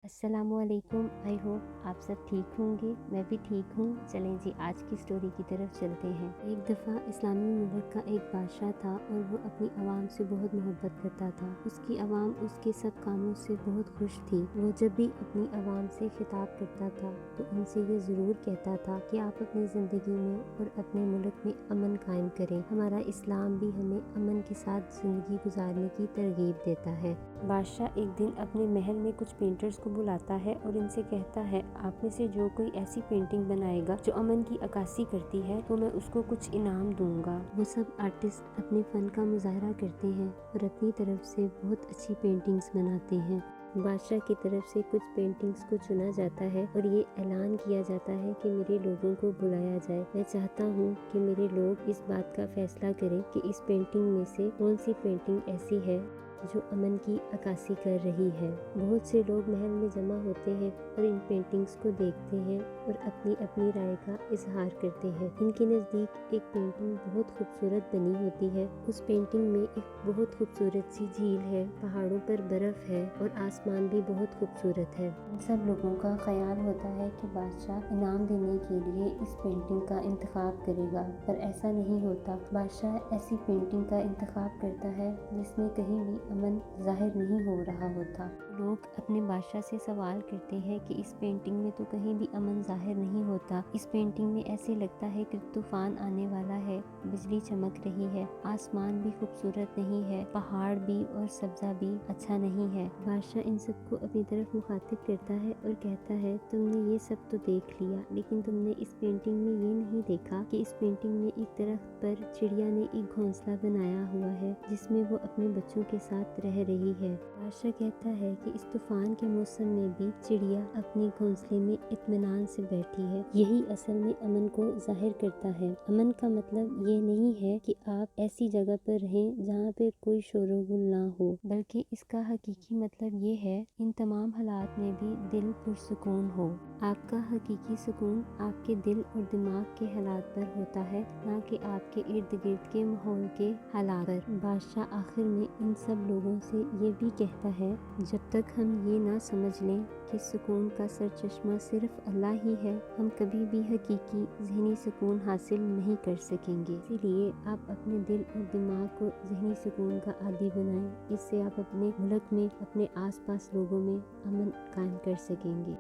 अस्सलाम वालेकुम। I hope आप सब ठीक होंगे। मैं भी ठीक हूँ। चलें जी आज की स्टोरी की तरफ चलते हैं। एक दफ़ा इस्लामी मुल्क का एक बादशाह था और वो अपनी आवाम से बहुत मोहब्बत करता था। उसकी आवाम उसके सब कामों से बहुत खुश थी। वो जब भी अपनी आवाम से खिताब करता था तो उनसे ये ज़रूर कहता था कि आप अपनी ज़िंदगी में और अपने मुल्क में अमन कायम करें। हमारा इस्लाम भी हमें अमन के साथ ज़िंदगी गुजारने की तरगीब देता है। बादशाह एक दिन अपने महल में कुछ पेंटर्स को बुलाता है और इनसे कहता है, आप में से जो कोई ऐसी पेंटिंग बनाएगा जो अमन की अक्कासी करती है तो मैं उसको कुछ इनाम दूंगा। वो सब आर्टिस्ट अपने फन का मुजाहरा करते हैं और अपनी तरफ से बहुत अच्छी पेंटिंग्स बनाते हैं। बादशाह की तरफ से कुछ पेंटिंग्स को चुना जाता है और ये ऐलान किया जाता है कि मेरे लोगों को बुलाया जाए। मैं चाहता हूँ कि मेरे लोग इस बात का फैसला करें कि इस पेंटिंग में से कौन सी पेंटिंग ऐसी है जो अमन की अक्कासी कर रही है। बहुत से लोग महल में जमा होते हैं और इन पेंटिंग्स को देखते हैं और अपनी अपनी राय का इजहार करते हैं। इनके नज़दीक एक पेंटिंग बहुत खूबसूरत बनी होती है। उस पेंटिंग में एक बहुत खूबसूरत सी झील है, पहाड़ों पर बर्फ है और आसमान भी बहुत खूबसूरत है। इन सब लोगों का ख्याल होता है कि बादशाह इनाम देने के लिए इस पेंटिंग का इंतखाब करेगा, पर ऐसा नहीं होता। बादशाह ऐसी पेंटिंग का इंतखाब करता है जिसमें कहीं भी अमन जाहिर नहीं हो रहा होता। लोग अपने बादशाह से सवाल करते हैं कि इस पेंटिंग में तो कहीं भी अमन जाहिर नहीं होता। इस पेंटिंग में ऐसे लगता है कि तूफान आने वाला है, बिजली चमक रही है, आसमान भी खूबसूरत नहीं है, पहाड़ भी और सब्जा भी अच्छा नहीं है। बादशाह इन सबको अपनी तरफ मुखातिब करता है और कहता है, तुमने ये सब तो देख लिया, लेकिन तुमने इस पेंटिंग में ये नहीं देखा कि इस पेंटिंग में एक दरख्त पर चिड़िया ने एक घोंसला बनाया हुआ है जिसमें वो अपने बच्चों के साथ रह रही है। बादशाह कहता है कि इस तूफान के मौसम में भी चिड़िया अपने घोंसले में इत्मीनान से बैठी है। यही असल में अमन को जाहिर करता है। अमन का मतलब ये नहीं है कि आप ऐसी जगह पर रहें जहाँ पर कोई शोरगुल ना हो, बल्कि इसका हकीकी मतलब ये है इन तमाम हालात में भी दिल पुरसुकून हो। आपका हकीकी सुकून आपके दिल और दिमाग के हालात पर होता है, ना कि आपके इर्द गिर्द के माहौल के हालात पर। बादशाह आखिर में इन सब लोगों से ये भी कहता है, जब तक हम ये ना समझ लें कि सुकून का सरचश्मा सिर्फ अल्लाह ही है, हम कभी भी हकीकी ज़हनी सुकून हासिल नहीं कर सकेंगे। इसीलिए आप अपने दिल और दिमाग को ज़हनी सुकून का आदी बनाएं। इससे आप अपने मुल्क में, अपने आसपास लोगों में अमन कायम कर सकेंगे।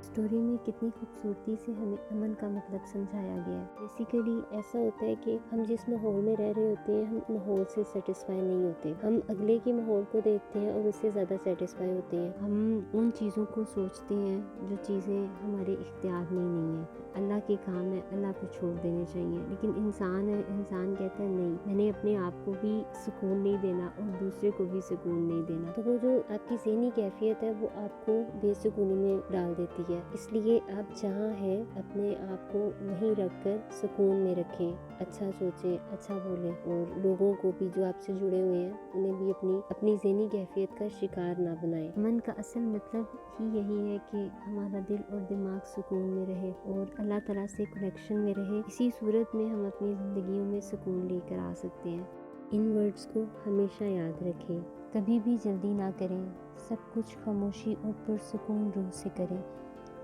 स्टोरी में कितनी खूबसूरती से हमें अमन का मतलब समझाया गया है। बेसिकली ऐसा होता है कि हम जिस माहौल में रह रहे होते हैं, हम माहौल से सेटिस्फाई नहीं होते। हम अगले के माहौल को देखते हैं और उससे ज़्यादा सेटिस्फाई होते हैं। हम उन चीज़ों को सोचते हैं जो चीज़ें हमारे इख्तियार में नहीं है। अल्लाह के काम है, अल्लाह को छोड़ देने चाहिए। लेकिन इंसान है, इंसान कहता है नहीं, मैंने अपने आप को भी सुकून नहीं देना और दूसरे को भी सुकून नहीं देना। तो वो जो आपकी ज़हनी कैफियत है वो आपको बेसुकूनी में डाल देती है। इसलिए आप जहाँ हैं अपने आप को वहीं रखकर सुकून में रखें, अच्छा सोचें, अच्छा बोलें और लोगों को भी जो आपसे जुड़े हुए हैं उन्हें भी अपनी ज़हनी कैफियत का शिकार ना बनाएं। अमन का असल मतलब ही यही है कि हमारा दिल और दिमाग सुकून में रहे और अल्लाह ताला से कनेक्शन में रहे। इसी सूरत में हम अपनी ज़िंदगियों में सुकून लेकर आ सकते हैं। इन वर्ड्स को हमेशा याद रखें। कभी भी जल्दी ना करें, सब कुछ खामोशी और पुरसुकून रूह से करें।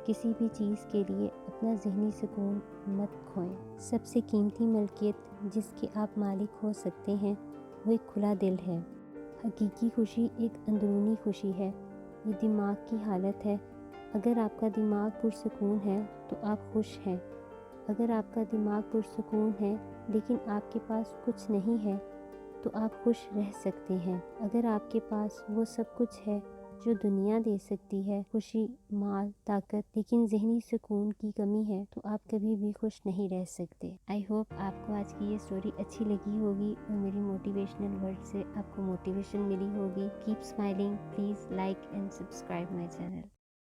किसी भी चीज़ के लिए अपना ज़हनी सुकून मत खोएं। सबसे कीमती मलकियत जिसके आप मालिक हो सकते हैं वो एक खुला दिल है। हकीकी खुशी एक अंदरूनी खुशी है, ये दिमाग की हालत है। अगर आपका दिमाग पुरसुकून है तो आप खुश हैं। अगर आपका दिमाग पुरसुकून है लेकिन आपके पास कुछ नहीं है तो आप खुश रह सकते हैं। अगर आपके पास वो सब कुछ है जो दुनिया दे सकती है, खुशी, माल, ताकत, लेकिन ज़हनी सुकून की कमी है तो आप कभी भी खुश नहीं रह सकते। आई होप आपको आज की ये स्टोरी अच्छी लगी होगी और मेरी मोटिवेशनल वर्ड से आपको मोटिवेशन मिली होगी। Keep smiling, please like and subscribe my channel.